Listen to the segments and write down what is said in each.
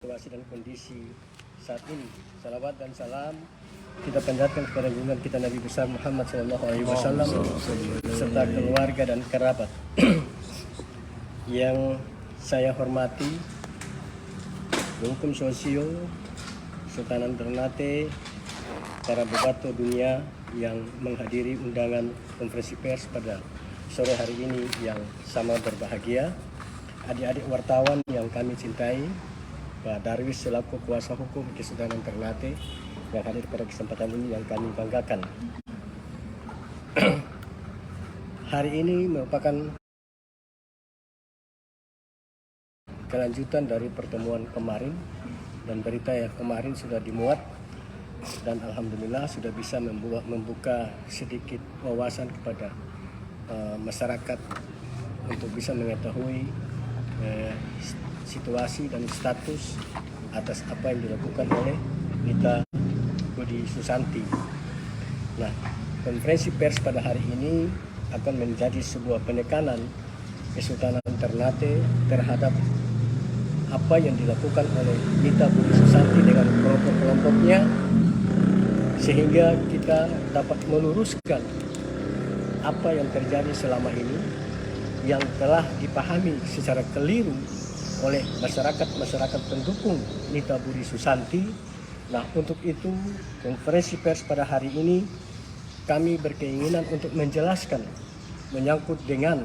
Situasi dan kondisi saat ini. Salawat dan salam kita panjatkan kepada junjungan kita Nabi besar Muhammad SAW serta keluarga dan kerabat. Yang saya hormati Hukum Sosio Sultanan Ternate, para bebato dunia yang menghadiri undangan konferensi pers pada sore hari ini yang sama berbahagia, adik-adik wartawan yang kami cintai, Pak Darwis selaku kuasa hukum Kesultanan Ternate yang hadir pada kesempatan ini yang kami banggakan. Hari ini merupakan kelanjutan dari pertemuan kemarin, dan berita yang kemarin sudah dimuat dan alhamdulillah sudah bisa membuka sedikit wawasan kepada masyarakat untuk bisa mengetahui situasi dan status atas apa yang dilakukan oleh Nita Budi Susanti. Nah, konferensi pers pada hari ini akan menjadi sebuah penekanan Kesultanan Ternate terhadap apa yang dilakukan oleh Nita Budi Susanti dengan kelompok-kelompoknya, sehingga kita dapat meluruskan apa yang terjadi selama ini yang telah dipahami secara keliru oleh masyarakat pendukung Nita Budi Susanti. Nah, untuk itu konferensi pers pada hari ini kami berkeinginan untuk menjelaskan menyangkut dengan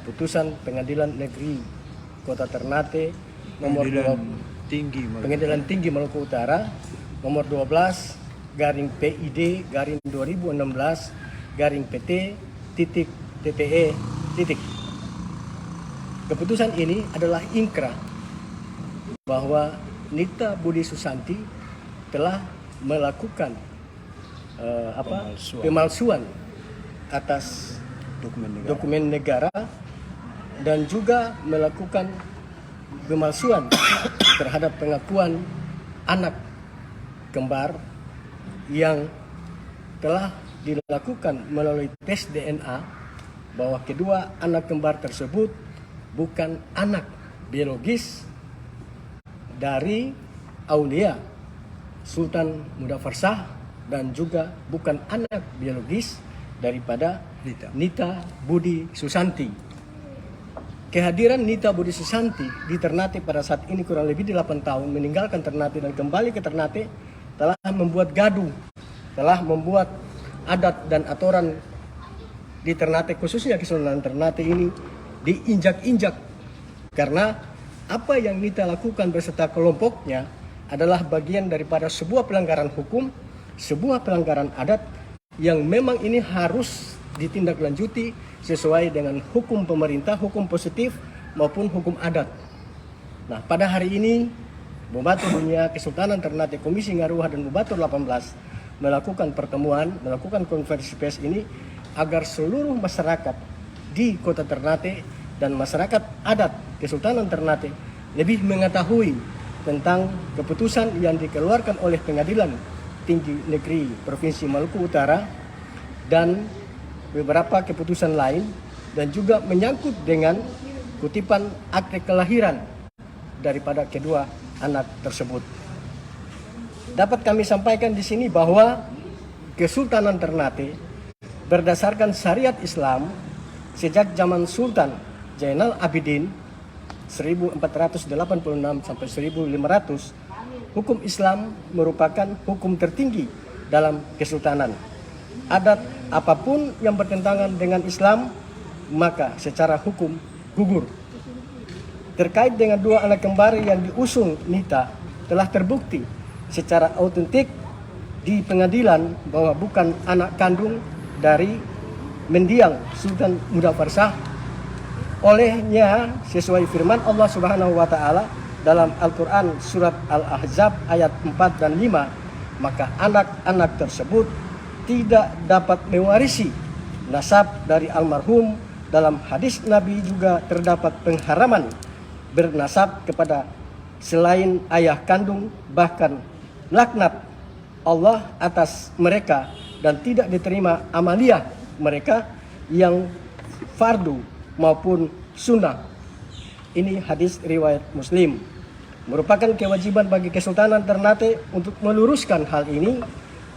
putusan Pengadilan Negeri Kota Ternate Pengadilan Tinggi Maluku Utara nomor 12 garing PID garing 2016 garing PT titik TPE titik. Keputusan ini adalah ingkrah bahwa Nita Budi Susanti telah melakukan pemalsuan atas dokumen negara dan juga melakukan pemalsuan terhadap pengakuan anak kembar yang telah dilakukan melalui tes DNA bahwa kedua anak kembar tersebut bukan anak biologis dari Aulia Sultan Mudaffar Shah dan juga bukan anak biologis daripada Nita Budi Susanti. Kehadiran Nita Budi Susanti di Ternate pada saat ini kurang lebih 8 tahun meninggalkan Ternate dan kembali ke Ternate telah membuat gaduh, telah membuat adat dan aturan di Ternate, khususnya Kesultanan Ternate ini diinjak-injak, karena apa yang Nita lakukan beserta kelompoknya adalah bagian daripada sebuah pelanggaran hukum, sebuah pelanggaran adat yang memang ini harus ditindaklanjuti sesuai dengan hukum pemerintah, hukum positif maupun hukum adat. Nah, pada hari ini Bebato Dunia Kesultanan Ternate, Komisi Ngaruha dan Bebato 18 melakukan pertemuan, melakukan konferensi pers ini agar seluruh masyarakat di Kota Ternate dan masyarakat adat Kesultanan Ternate lebih mengetahui tentang keputusan yang dikeluarkan oleh Pengadilan Tinggi Negeri Provinsi Maluku Utara dan beberapa keputusan lain, dan juga menyangkut dengan kutipan akte kelahiran daripada kedua anak tersebut. Dapat kami sampaikan di sini bahwa Kesultanan Ternate berdasarkan syariat Islam sejak zaman Sultan Zainal Abidin 1486 sampai 1500, hukum Islam merupakan hukum tertinggi dalam kesultanan. Adat apapun yang bertentangan dengan Islam maka secara hukum gugur. Terkait dengan dua anak kembar yang diusung Nita, telah terbukti secara autentik di pengadilan bahwa bukan anak kandung dari mendiang Sultan Mudaffar Shah. Olehnya, sesuai firman Allah Subhanahu wa taala dalam Al-Qur'an surat Al-Ahzab ayat 4 dan 5, maka anak-anak tersebut tidak dapat mewarisi nasab dari almarhum. Dalam hadis Nabi juga terdapat pengharaman bernasab kepada selain ayah kandung, bahkan laknat Allah atas mereka dan tidak diterima amaliyah mereka yang fardu maupun sunnah. Ini hadis riwayat Muslim. Merupakan kewajiban bagi Kesultanan Ternate untuk meluruskan hal ini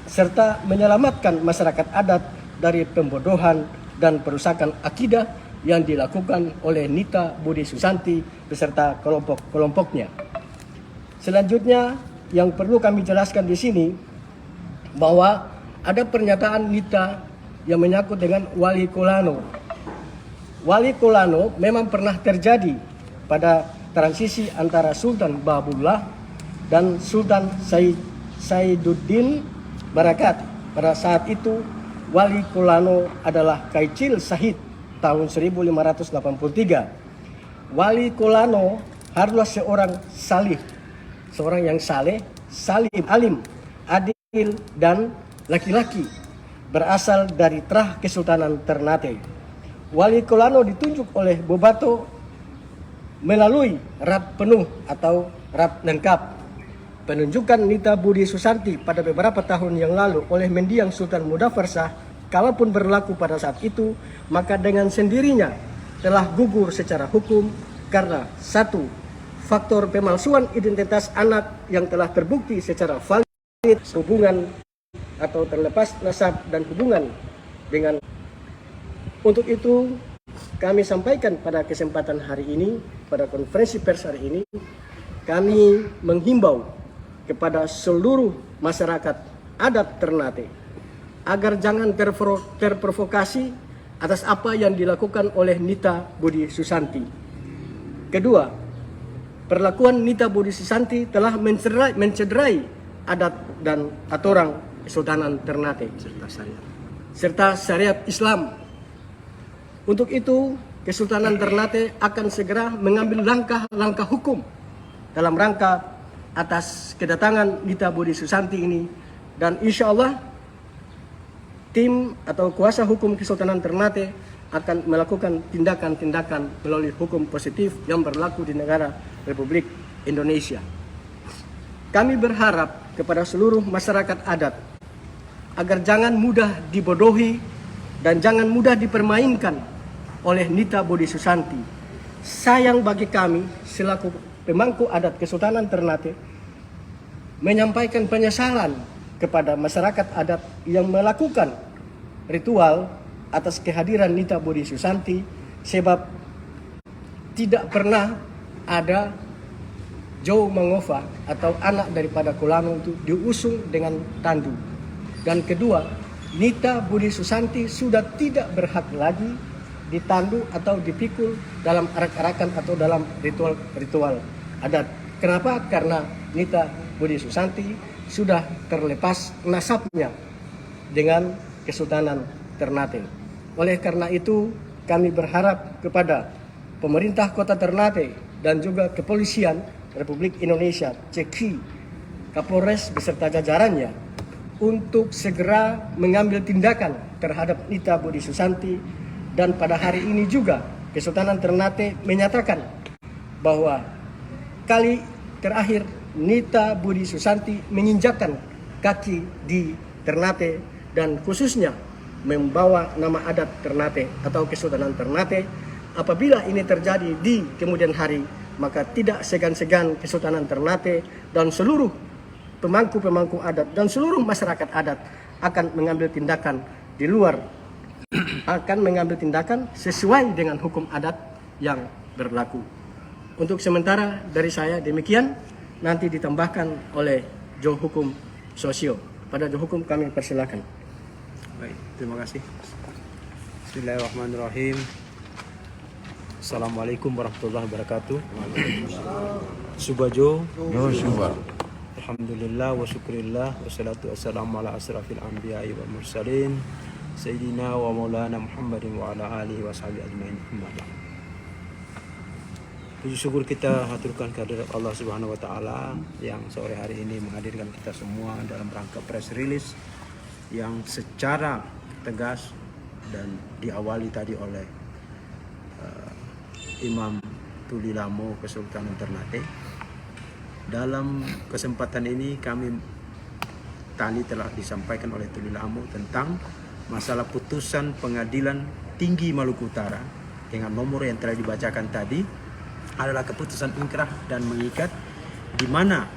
serta menyelamatkan masyarakat adat dari pembodohan dan perusakan akidah yang dilakukan oleh Nita Budi Susanti beserta kelompok-kelompoknya. Selanjutnya yang perlu kami jelaskan di sini bahwa ada pernyataan Nita yang menyangkut dengan Wali Kolano. Wali Kolano memang pernah terjadi pada transisi antara Sultan Babullah dan Sultan Saiduddin Barakat. Pada saat itu Wali Kolano adalah Kaicil Sahid tahun 1583. Wali Kolano haruslah seorang salih, seorang yang saleh, salim, alim, adil dan laki-laki berasal dari Trah Kesultanan Ternate. Wali Kolano ditunjuk oleh Bobato melalui rat penuh atau rat lengkap. Penunjukan Nita Budi Susanti pada beberapa tahun yang lalu oleh mendiang Sultan Mudaffar Shah, kalaupun berlaku pada saat itu, maka dengan sendirinya telah gugur secara hukum karena satu, faktor pemalsuan identitas anak yang telah terbukti secara valid, hubungan atau terlepas nasab dan hubungan dengan. Untuk itu kami sampaikan pada kesempatan hari ini, pada konferensi pers hari ini, kami menghimbau kepada seluruh masyarakat adat Ternate agar jangan terprovokasi atas apa yang dilakukan oleh Nita Budi Susanti. Kedua, perlakuan Nita Budi Susanti telah mencederai adat dan aturan Kesultanan Ternate serta syariat Islam. Untuk itu, Kesultanan Ternate akan segera mengambil langkah-langkah hukum dalam rangka atas kedatangan Nita Budi Susanti ini, dan insya Allah tim atau kuasa hukum Kesultanan Ternate akan melakukan tindakan-tindakan melalui hukum positif yang berlaku di negara Republik Indonesia. Kami berharap kepada seluruh masyarakat adat agar jangan mudah dibodohi dan jangan mudah dipermainkan oleh Nita Budi Susanti. Sayang bagi kami selaku pemangku adat Kesultanan Ternate menyampaikan penyesalan kepada masyarakat adat yang melakukan ritual atas kehadiran Nita Budi Susanti, sebab tidak pernah ada Joe Mangofa atau anak daripada Kolano itu diusung dengan tandu. Dan kedua, Nita Budi Susanti sudah tidak berhak lagi ditandu atau dipikul dalam arak-arakan atau dalam ritual adat. Kenapa? Karena Nita Budi Susanti sudah terlepas nasabnya dengan Kesultanan Ternate. Oleh karena itu, kami berharap kepada pemerintah Kota Ternate dan juga kepolisian Republik Indonesia, Ceki, Kapolres beserta jajarannya untuk segera mengambil tindakan terhadap Nita Budi Susanti. Dan pada hari ini juga Kesultanan Ternate menyatakan bahwa kali terakhir Nita Budi Susanti menginjakkan kaki di Ternate dan khususnya membawa nama adat Ternate atau Kesultanan Ternate. Apabila ini terjadi di kemudian hari, maka tidak segan-segan Kesultanan Ternate dan seluruh pemangku-pemangku adat dan seluruh masyarakat adat akan mengambil tindakan di luar, akan mengambil tindakan sesuai dengan hukum adat yang berlaku. Untuk sementara dari saya demikian, nanti ditambahkan oleh Jo Hukum Sosio. Pada Jo Hukum kami persilakan. Baik, terima kasih. Bismillahirrahmanirrahim. Assalamualaikum warahmatullahi wabarakatuh. Subajo. Alhamdulillah wa syukurillah wassalatu wassalamu ala asrafil anbiya'i wal mursalin Sayyidina wa maulana Muhammadin wa ala alihi wa sahbihi ajma'in. Puji syukur kita haturkan kehadirat Allah Subhanahu wa taala yang sore hari ini menghadirkan kita semua dalam rangka press release yang secara tegas dan diawali tadi oleh Imam Tuli Lamo Kesultanan Ternate. Dalam kesempatan ini kami tadi telah disampaikan oleh Tuli Lamo tentang masalah putusan Pengadilan Tinggi Maluku Utara dengan nomor yang telah dibacakan tadi adalah keputusan ingkrah dan mengikat di mana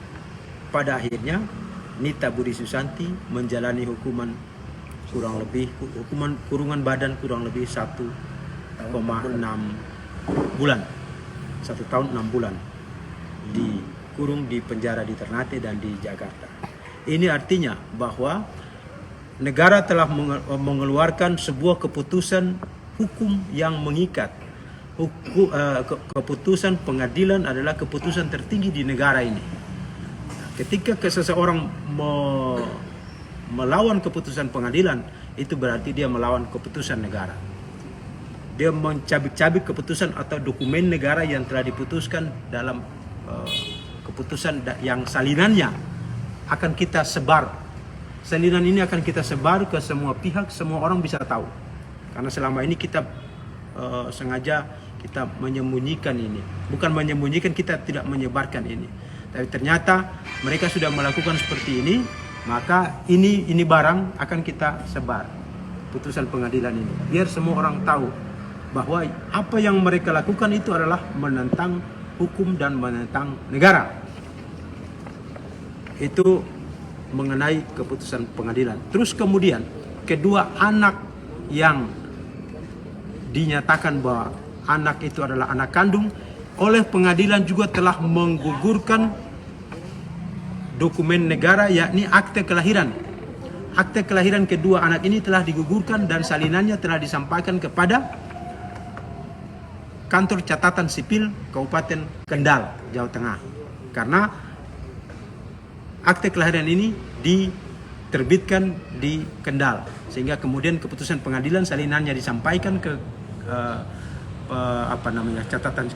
pada akhirnya Nita Budi Susanti menjalani hukuman kurungan badan kurang lebih 1,6 bulan, 1 tahun 6 bulan dikurung di penjara di Ternate dan di Jakarta. Ini artinya bahwa negara telah mengeluarkan sebuah keputusan hukum yang mengikat. Keputusan pengadilan adalah keputusan tertinggi di negara ini. Ketika seseorang melawan keputusan pengadilan, itu berarti dia melawan keputusan negara. Dia mencabik-cabik keputusan atau dokumen negara yang telah diputuskan dalam keputusan yang salinannya akan kita sebar. Salinan ini akan kita sebar ke semua pihak, semua orang bisa tahu. Karena selama ini kita sengaja kita menyembunyikan ini. Bukan menyembunyikan, kita tidak menyebarkan ini. Tapi ternyata mereka sudah melakukan seperti ini, maka ini barang akan kita sebar. Putusan pengadilan ini. Biar semua orang tahu bahwa apa yang mereka lakukan itu adalah menentang hukum dan menentang negara. Itu mengenai keputusan pengadilan. Terus kemudian kedua anak yang dinyatakan bahwa anak itu adalah anak kandung oleh pengadilan juga telah menggugurkan dokumen negara, yakni akte kelahiran. Akte kelahiran kedua anak ini telah digugurkan dan salinannya telah disampaikan kepada kantor catatan sipil Kabupaten Kendal, Jawa Tengah. Karena akte kelahiran ini diterbitkan di Kendal, sehingga kemudian keputusan pengadilan salinannya disampaikan ke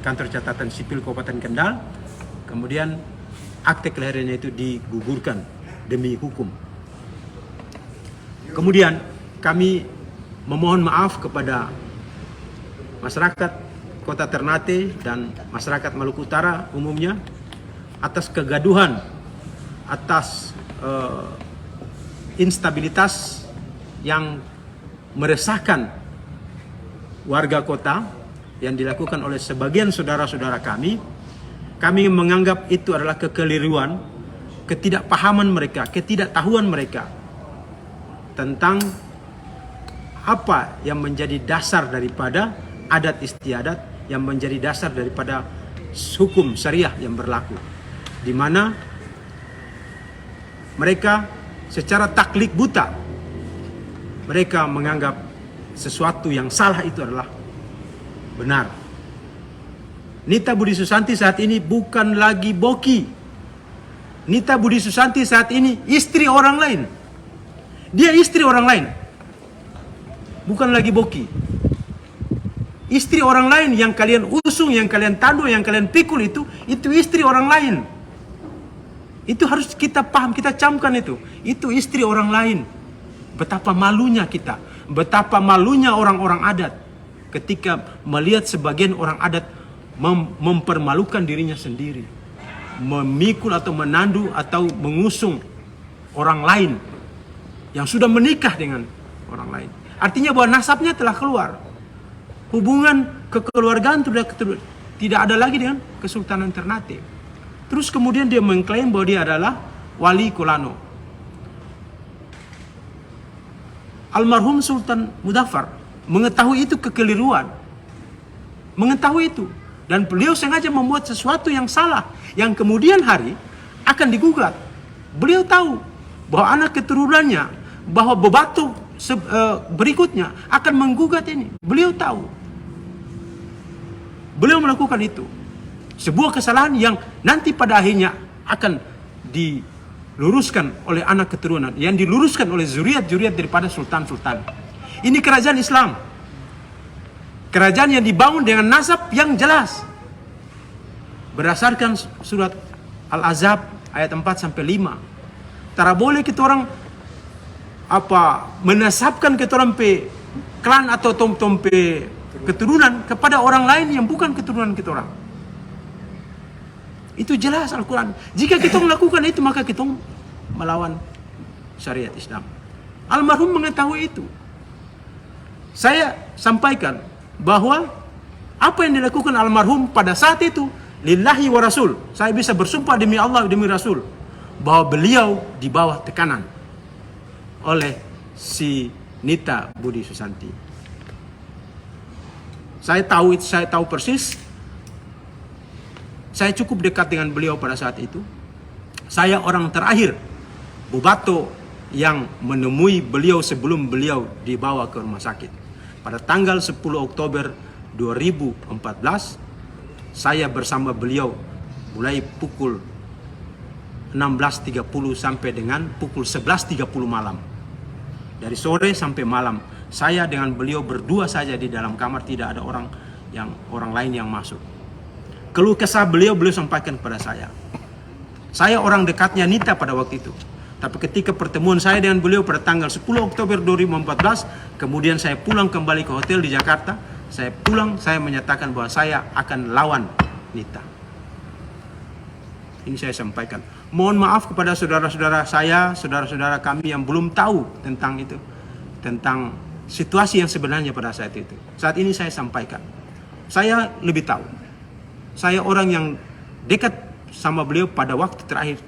kantor catatan sipil Kabupaten Kendal, kemudian akte kelahirannya itu digugurkan demi hukum. Kemudian kami memohon maaf kepada masyarakat Kota Ternate dan masyarakat Maluku Utara umumnya atas kegaduhan, atas instabilitas yang meresahkan warga kota yang dilakukan oleh sebagian saudara-saudara kami. Kami menganggap itu adalah kekeliruan, ketidakpahaman mereka, ketidaktahuan mereka tentang apa yang menjadi dasar daripada adat istiadat, yang menjadi dasar daripada hukum syariah yang berlaku, di mana mereka secara taklid buta mereka menganggap sesuatu yang salah itu adalah benar. Nita Budi Susanti saat ini bukan lagi Boki. Nita Budi Susanti saat ini istri orang lain. Dia istri orang lain, bukan lagi Boki. Istri orang lain yang kalian usung, yang kalian tandu, yang kalian pikul itu istri orang lain. Itu harus kita paham, kita camkan itu. Itu istri orang lain. Betapa malunya kita, betapa malunya orang-orang adat ketika melihat sebagian orang adat mempermalukan dirinya sendiri, memikul atau menandu atau mengusung orang lain yang sudah menikah dengan orang lain. Artinya bahwa nasabnya telah keluar, hubungan kekeluargaan tidak ada lagi dengan Kesultanan Ternate. Terus kemudian dia mengklaim bahwa dia adalah wali Kolano. Almarhum Sultan Mudaffar mengetahui itu kekeliruan, mengetahui itu, dan beliau sengaja membuat sesuatu yang salah, yang kemudian hari akan digugat. Beliau tahu bahwa anak keturunannya, bahwa bebatu berikutnya akan menggugat ini. Beliau tahu. Beliau melakukan itu. Sebuah kesalahan yang nanti pada akhirnya akan diluruskan oleh anak keturunan, yang diluruskan oleh zuriat-zuriat daripada sultan-sultan. Ini kerajaan Islam. Kerajaan yang dibangun dengan nasab yang jelas. Berdasarkan surat Al-Ahzab ayat 4-5. Tak boleh kita orang menasabkan kita orang pe klan atau tompe keturunan kepada orang lain yang bukan keturunan kita orang. Itu jelas Al-Quran. Jika kita melakukan itu, maka kita melawan syariat Islam. Almarhum mengetahui itu. Saya sampaikan bahwa apa yang dilakukan almarhum pada saat itu lillahi wa rasul, saya bisa bersumpah demi Allah demi Rasul bahwa beliau di bawah tekanan oleh si Nita Budi Susanti. Saya tahu persis. Saya cukup dekat dengan beliau pada saat itu. Saya orang terakhir Bobato yang menemui beliau sebelum beliau dibawa ke rumah sakit. Pada tanggal 10 Oktober 2014, saya bersama beliau mulai pukul 16.30 sampai dengan pukul 11.30 malam. Dari sore sampai malam, saya dengan beliau berdua saja di dalam kamar, tidak ada orang lain yang masuk. Keluh kesah beliau sampaikan kepada saya. Saya orang dekatnya Nita pada waktu itu. Tapi ketika pertemuan saya dengan beliau pada tanggal 10 Oktober 2014, kemudian saya pulang kembali ke hotel di Jakarta. Saya pulang, saya menyatakan bahwa saya akan lawan Nita. Ini saya sampaikan. Mohon maaf kepada saudara-saudara saya, saudara-saudara kami yang belum tahu tentang itu, tentang situasi yang sebenarnya pada saat itu. Saat ini saya sampaikan. Saya lebih tahu. Saya orang yang dekat sama beliau pada waktu terakhir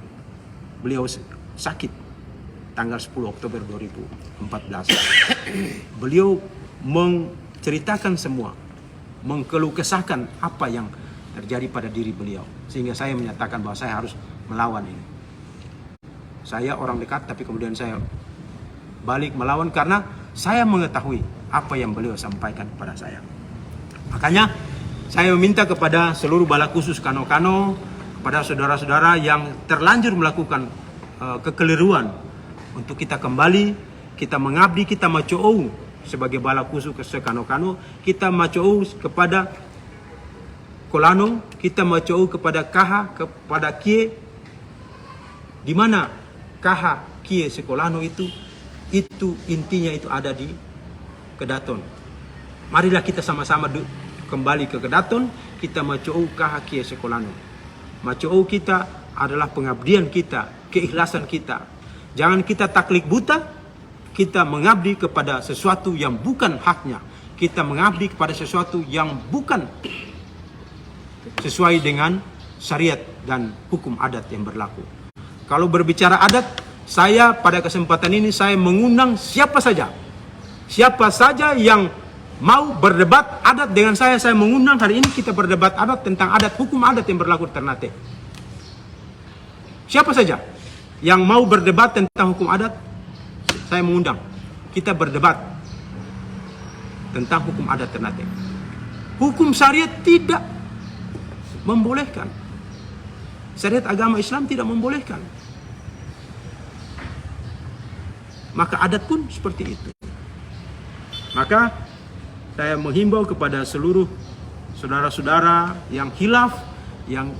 beliau sakit, tanggal 10 Oktober 2014. Beliau menceritakan semua, mengeluh kesahkan apa yang terjadi pada diri beliau, sehingga saya menyatakan bahwa saya harus melawan ini. Saya orang dekat, tapi kemudian saya balik melawan karena saya mengetahui apa yang beliau sampaikan kepada saya. Makanya saya meminta kepada seluruh bala khusus Kano-Kano, kepada saudara-saudara yang terlanjur melakukan kekeliruan, untuk kita kembali, kita mengabdi, kita macou sebagai bala khusus ke Kano-Kano, kita macou kepada Kolano, kita macou kepada Kaha, kepada Kie, di mana Kaha, Kie, Sekolano itu intinya itu ada di Kedaton. Marilah kita sama-sama kembali ke Kedaton, kita macou Kaha, Kie, Sekolano. Macou kita adalah pengabdian kita, keikhlasan kita. Jangan kita taklid buta, kita mengabdi kepada sesuatu yang bukan haknya. Kita mengabdi kepada sesuatu yang bukan sesuai dengan syariat dan hukum adat yang berlaku. Kalau berbicara adat, saya pada kesempatan ini saya mengundang siapa saja yang mau berdebat adat dengan saya mengundang. Hari ini kita berdebat adat tentang adat, hukum adat yang berlaku di Ternate. Siapa saja yang mau berdebat tentang hukum adat, saya mengundang. Kita berdebat tentang hukum adat Ternate. Hukum syariat tidak membolehkan. Syariat agama Islam tidak membolehkan. Maka adat pun seperti itu. Maka saya menghimbau kepada seluruh saudara-saudara yang khilaf, yang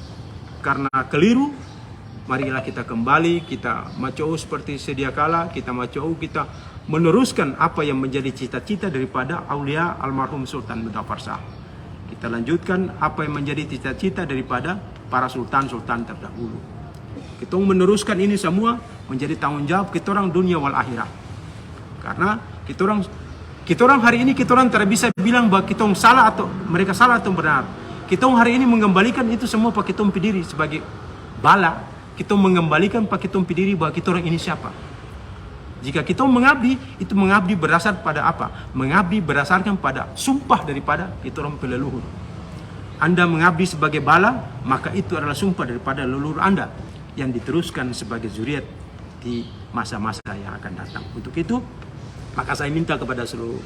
karena keliru, marilah kita kembali, kita macou seperti sedia kala, kita macou, kita meneruskan apa yang menjadi cita-cita daripada aulia almarhum Sultan Muzaffar Shah. Kita lanjutkan apa yang menjadi cita-cita daripada para sultan-sultan terdahulu. Kita meneruskan ini semua menjadi tanggung jawab kita orang dunia wal akhirat. Karena kita orang hari ini kita orang tidak bisa bilang bahwa kita orang salah atau mereka salah atau benar. Kita orang hari ini mengembalikan itu semua pak kita diri sebagai bala. Kita mengembalikan pak kita diri bahwa kita orang ini siapa. Jika kita mengabdi, itu mengabdi berdasar pada apa? Mengabdi berdasarkan pada sumpah daripada kita orang leluhur. Anda mengabdi sebagai bala, maka itu adalah sumpah daripada leluhur Anda yang diteruskan sebagai zuriat di masa-masa yang akan datang. Untuk itu, maka saya minta kepada seluruh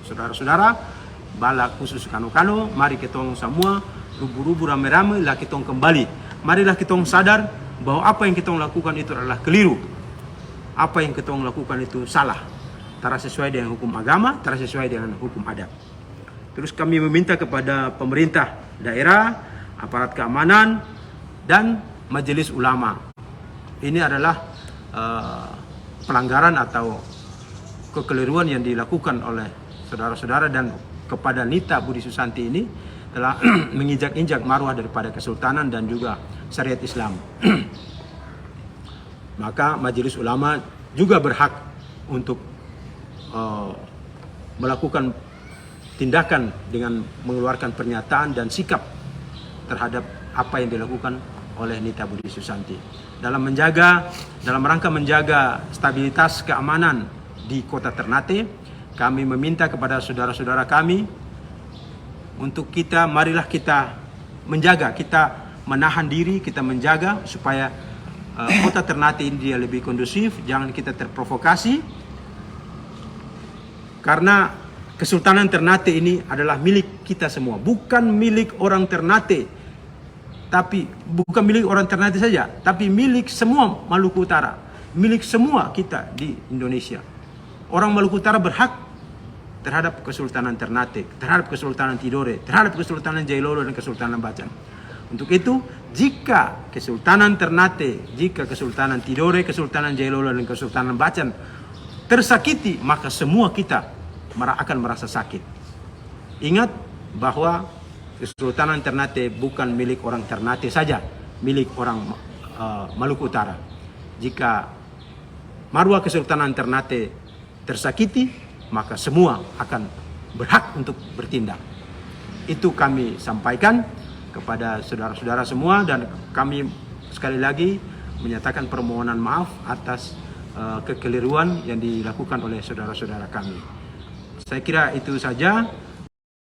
saudara-saudara, bala khusus Kano-Kano, mari kita semua rubu-rubu rame-rame lah kita kembali. Marilah kita sadar bahwa apa yang kita lakukan itu adalah keliru. Apa yang kita lakukan itu salah. Tak sesuai dengan hukum agama, tak sesuai dengan hukum adat. Terus kami meminta kepada pemerintah daerah, aparat keamanan, dan majelis ulama. Ini adalah pelanggaran atau kekeliruan yang dilakukan oleh saudara-saudara dan kepada Nita Budi Susanti ini telah menginjak-injak marwah daripada kesultanan dan juga syariat Islam. Maka majelis ulama juga berhak untuk melakukan tindakan dengan mengeluarkan pernyataan dan sikap terhadap apa yang dilakukan oleh Nita Budi Susanti. Dalam rangka menjaga stabilitas keamanan di Kota Ternate, kami meminta kepada saudara-saudara kami untuk marilah kita menjaga, kita menahan diri, kita menjaga supaya Kota Ternate ini dia lebih kondusif, jangan kita terprovokasi. Karena Kesultanan Ternate ini adalah milik kita semua, bukan milik orang Ternate. Tapi bukan milik orang Ternate saja, tapi milik semua Maluku Utara, milik semua kita di Indonesia. Orang Maluku Utara berhak terhadap Kesultanan Ternate, terhadap Kesultanan Tidore, terhadap Kesultanan Jailolo dan Kesultanan Bacan. Untuk itu, jika Kesultanan Ternate, jika Kesultanan Tidore, Kesultanan Jailolo dan Kesultanan Bacan tersakiti, maka semua kita akan merasa sakit. Ingat bahwa Kesultanan Ternate bukan milik orang Ternate saja, milik orang Maluku Utara. Jika marwah Kesultanan Ternate tersakiti, maka semua akan berhak untuk bertindak. Itu kami sampaikan kepada saudara-saudara semua, dan kami sekali lagi menyatakan permohonan maaf atas kekeliruan yang dilakukan oleh saudara-saudara kami. Saya kira itu saja.